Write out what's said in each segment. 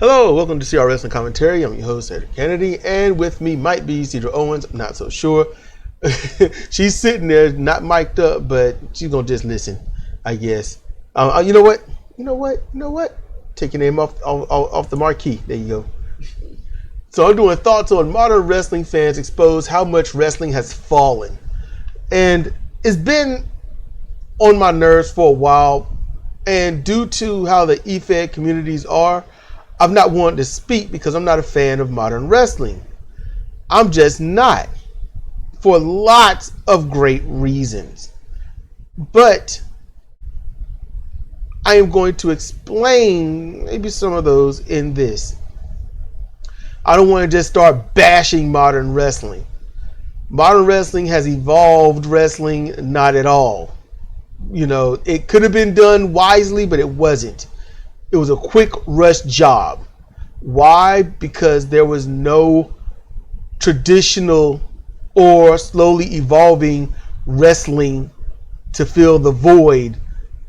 Hello, welcome to CR Wrestling Commentary. I'm your host, Eric Kennedy, and with me might be Cedra Owens. I'm not so sure. She's sitting there, not mic'd up, but she's gonna just listen, I guess. You know what? Take your name off the marquee. There you go. So I'm doing thoughts on modern wrestling fans expose how much wrestling has fallen, and it's been on my nerves for a while. And due to how the EFED communities are, I've not wanted to speak because I'm not a fan of modern wrestling. I'm just not, for lots of great reasons. But I am going to explain maybe some of those in this. I don't want to just start bashing modern wrestling. Modern wrestling has evolved wrestling, not at all. You know, it could have been done wisely, but it wasn't. It was a quick rush job. Why? Because there was no traditional or slowly evolving wrestling to fill the void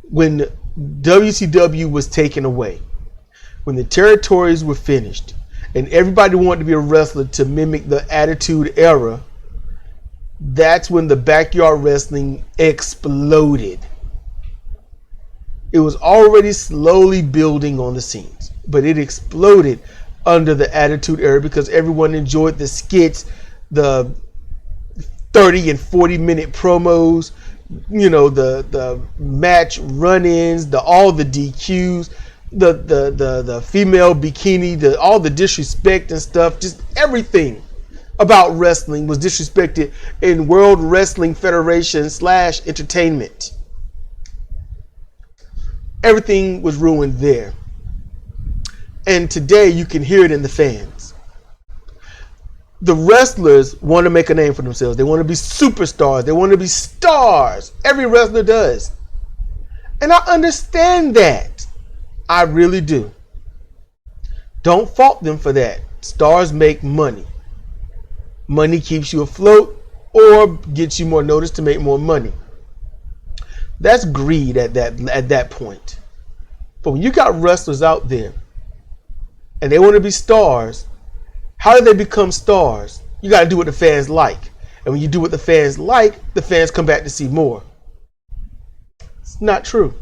when WCW was taken away. When the territories were finished and everybody wanted to be a wrestler to mimic the Attitude Era, that's when the backyard wrestling exploded. It was already slowly building on the scenes, but it exploded under the Attitude Era because everyone enjoyed the skits, the 30 and 40 minute promos, you know, the match run-ins, all the DQs, the female bikini, all the disrespect and stuff. Just everything about wrestling was disrespected in World Wrestling Federation / entertainment. Everything was ruined there. And today you can hear it in the fans. The wrestlers want to make a name for themselves. They want to be superstars. They want to be stars. Every wrestler does. And I understand that. I really do. Don't fault them for that. Stars make money. Money keeps you afloat or gets you more notice to make more money. That's greed at that point. But when you got wrestlers out there and they want to be stars, how do they become stars? You got to do what the fans like. And when you do what the fans like, the fans come back to see more. It's not true.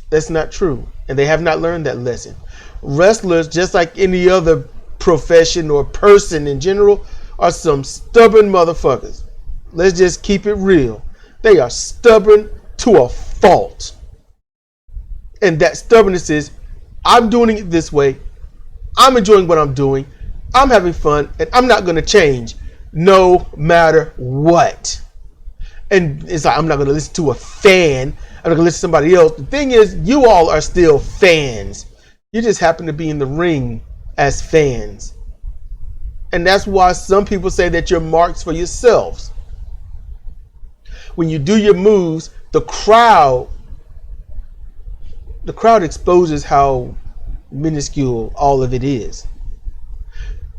That's not true. And they have not learned that lesson. Wrestlers, just like any other profession or person in general, are some stubborn motherfuckers. Let's just keep it real. They are stubborn to a fault. And that stubbornness is, I'm doing it this way. I'm enjoying what I'm doing. I'm having fun. And I'm not going to change no matter what. And it's like, I'm not going to listen to a fan. I'm not going to listen to somebody else. The thing is, you all are still fans. You just happen to be in the ring as fans. And that's why some people say that you're marks for yourselves. When you do your moves, the crowd exposes how minuscule all of it is.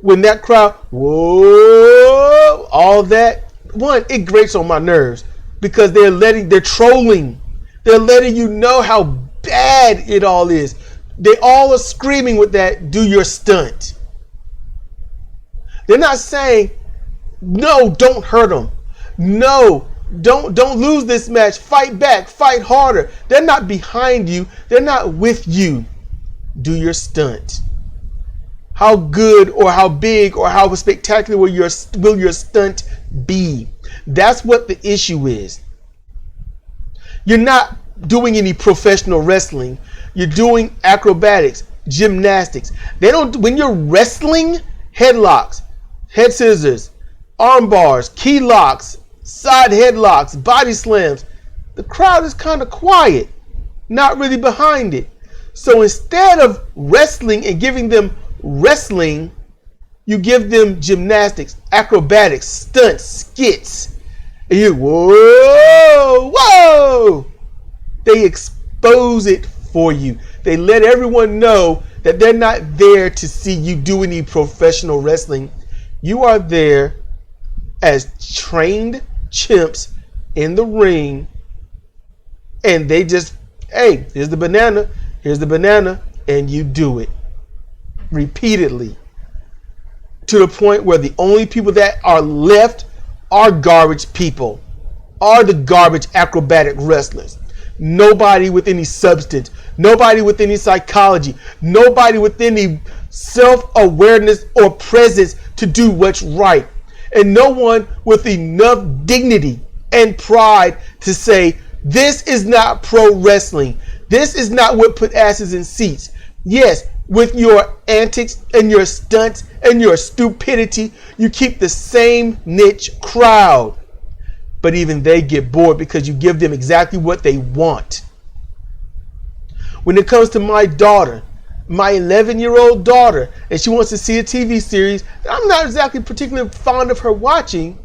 When that crowd, whoa, all that, one, it grates on my nerves because they're trolling. They're letting you know how bad it all is. They all are screaming with that, do your stunt. They're not saying, no, don't hurt them. No, don't lose this match. Fight back, fight harder. They're not behind you. They're not with you. Do your stunt. How good or how big or how spectacular will your stunt be? That's what the issue is. You're not doing any professional wrestling. You're doing acrobatics, gymnastics. When you're wrestling, headlocks, head scissors, arm bars, key locks, side headlocks, body slams. The crowd is kind of quiet, not really behind it. So instead of wrestling and giving them wrestling, you give them gymnastics, acrobatics, stunts, skits. And you, whoa. They expose it for you. They let everyone know that they're not there to see you do any professional wrestling. You are there as trained chimps in the ring, and they just, hey, here's the banana, and you do it. repeatedly, to the point where the only people that are left are garbage people, are the garbage acrobatic wrestlers. Nobody with any substance, nobody with any psychology, nobody with any self-awareness or presence to do what's right, and no one with enough dignity and pride to say, this is not pro wrestling. This is not what put asses in seats. Yes, with your antics and your stunts and your stupidity, you keep the same niche crowd. But even they get bored because you give them exactly what they want. When it comes to my daughter, my 11-year-old daughter, and she wants to see a TV series that I'm not exactly particularly fond of her watching,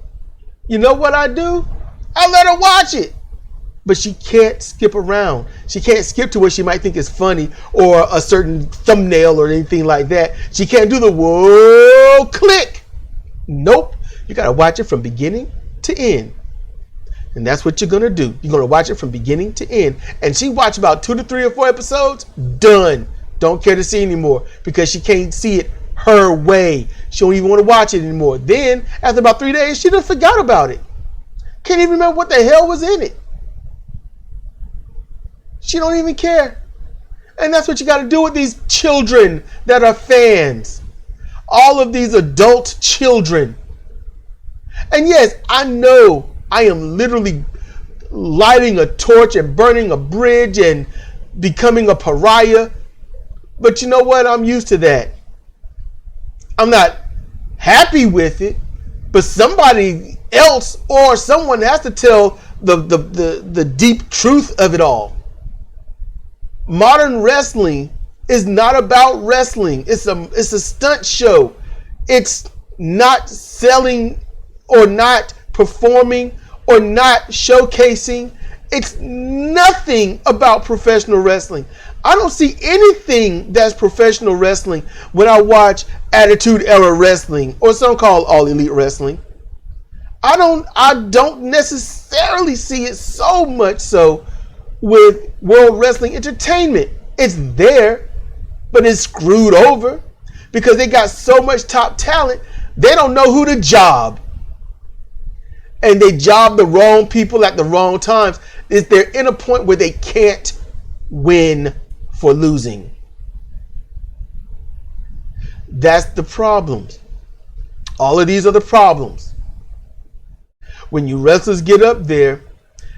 you know what I do? I let her watch it. But she can't skip around. She can't skip to where she might think is funny or a certain thumbnail or anything like that. She can't do the whoa click. Nope. You got to watch it from beginning to end. And that's what you're going to do. You're going to watch it from beginning to end. And she watched about 2 to 3 or 4 episodes. Done. Don't care to see anymore because she can't see it her way. She don't even want to watch it anymore. Then, after about 3 days, she done forgot about it. Can't even remember what the hell was in it. She don't even care. And that's what you got to do with these children that are fans. All of these adult children. And yes, I know I am literally lighting a torch and burning a bridge and becoming a pariah. But you know what? I'm used to that. I'm not happy with it, but somebody else or someone has to tell the deep truth of it all. Modern wrestling is not about wrestling. It's a stunt show. It's not selling or not performing or not showcasing. It's nothing about professional wrestling. I don't see anything that's professional wrestling when I watch Attitude Era Wrestling or some call All Elite Wrestling. I don't necessarily see it so much so with World Wrestling Entertainment. It's there, but it's screwed over because they got so much top talent, they don't know who to job. And they job the wrong people at the wrong times. They're in a point where they can't win for losing. That's the problems. All of these are the problems. When you wrestlers get up there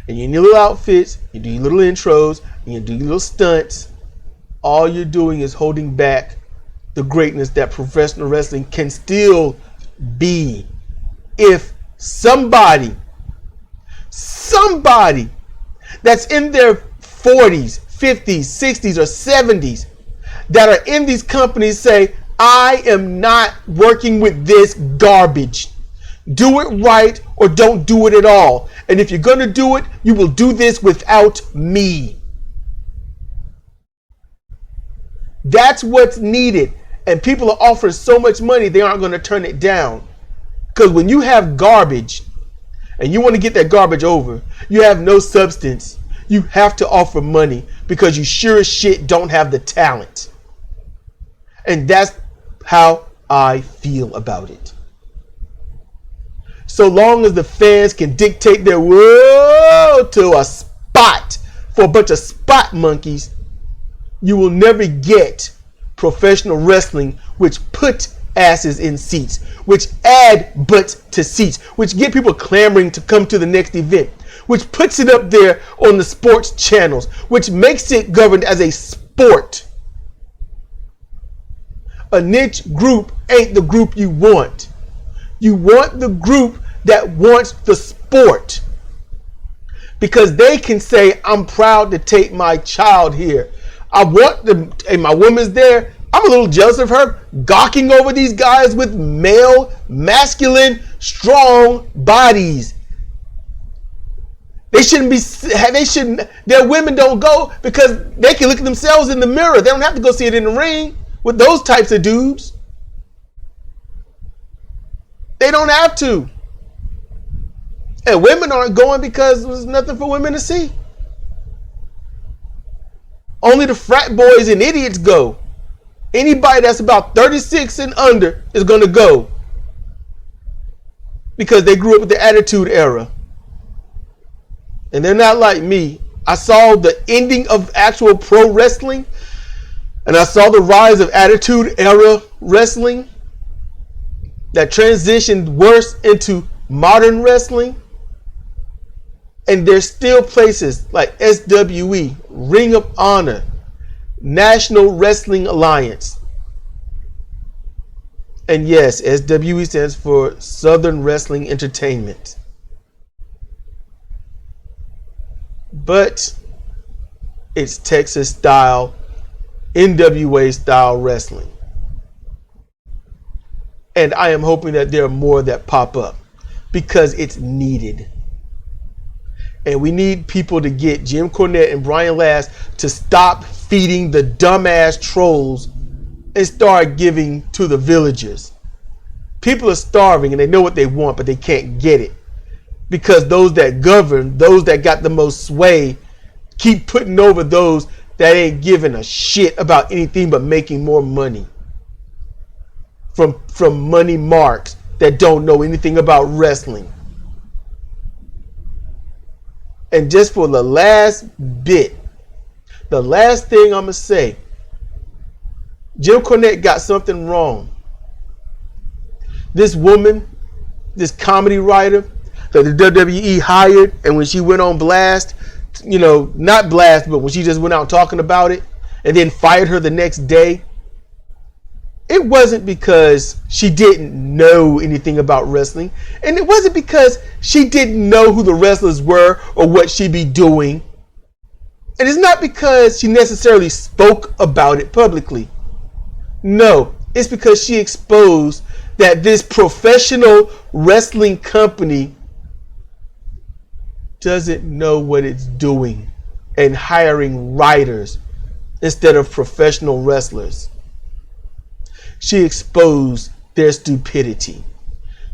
and you in your little outfits, you do your little intros, and you do your little stunts, all you're doing is holding back the greatness that professional wrestling can still be if somebody that's in their 40s, 50s, 60s, or 70s that are in these companies say, I am not working with this garbage. Do it right or don't do it at all. And if you're going to do it, you will do this without me. That's what's needed. And people are offering so much money, they aren't going to turn it down. Because when you have garbage and you want to get that garbage over, you have no substance. You have to offer money because you sure as shit don't have the talent. And that's how I feel about it. So long as the fans can dictate their will to a spot for a bunch of spot monkeys, you will never get professional wrestling which put asses in seats, which add butts to seats, which get people clamoring to come to the next event, which puts it up there on the sports channels, which makes it governed as a sport. A niche group ain't the group you want. You want the group that wants the sport. Because they can say, I'm proud to take my child here. I want them, and my woman's there. I'm a little jealous of her gawking over these guys with male, masculine, strong bodies. Their women don't go because they can look at themselves in the mirror. They don't have to go see it in the ring with those types of dudes. They don't have to. And women aren't going because there's nothing for women to see. Only the frat boys and idiots go. Anybody that's about 36 and under is going to go because they grew up with the Attitude Era. And they're not like me. I saw the ending of actual pro wrestling, and I saw the rise of Attitude Era wrestling that transitioned worse into modern wrestling. And there's still places like SWE, Ring of Honor, National Wrestling Alliance. And yes, SWE stands for Southern Wrestling Entertainment. But it's Texas style, NWA style wrestling. And I am hoping that there are more that pop up because it's needed. And we need people to get Jim Cornette and Brian Last to stop feeding the dumbass trolls and start giving to the villagers. People are starving and they know what they want, but they can't get it. Because those that govern, those that got the most sway, keep putting over those that ain't giving a shit about anything but making more money. From money marks that don't know anything about wrestling. And just for the last bit, the last thing I'm going to say, Jim Cornette got something wrong. This woman, this comedy writer that the WWE hired, and when she went on blast, not blast, but when she just went out talking about it and then fired her the next day, it wasn't because she didn't know anything about wrestling. And it wasn't because she didn't know who the wrestlers were or what she'd be doing. And it's not because she necessarily spoke about it publicly. No, it's because she exposed that this professional wrestling company doesn't know what it's doing and hiring writers instead of professional wrestlers. She exposed their stupidity.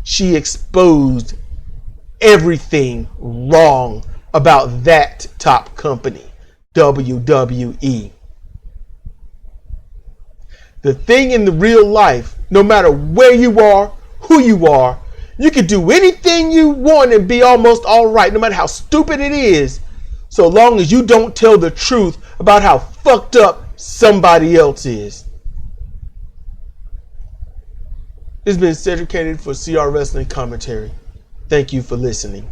She exposed everything wrong about that top company, WWE. The thing in the real life, no matter where you are, who you are, you can do anything you want and be almost all right, no matter how stupid it is, so long as you don't tell the truth about how fucked up somebody else is. It's been Cedric Kennedy for CR Wrestling Commentary. Thank you for listening.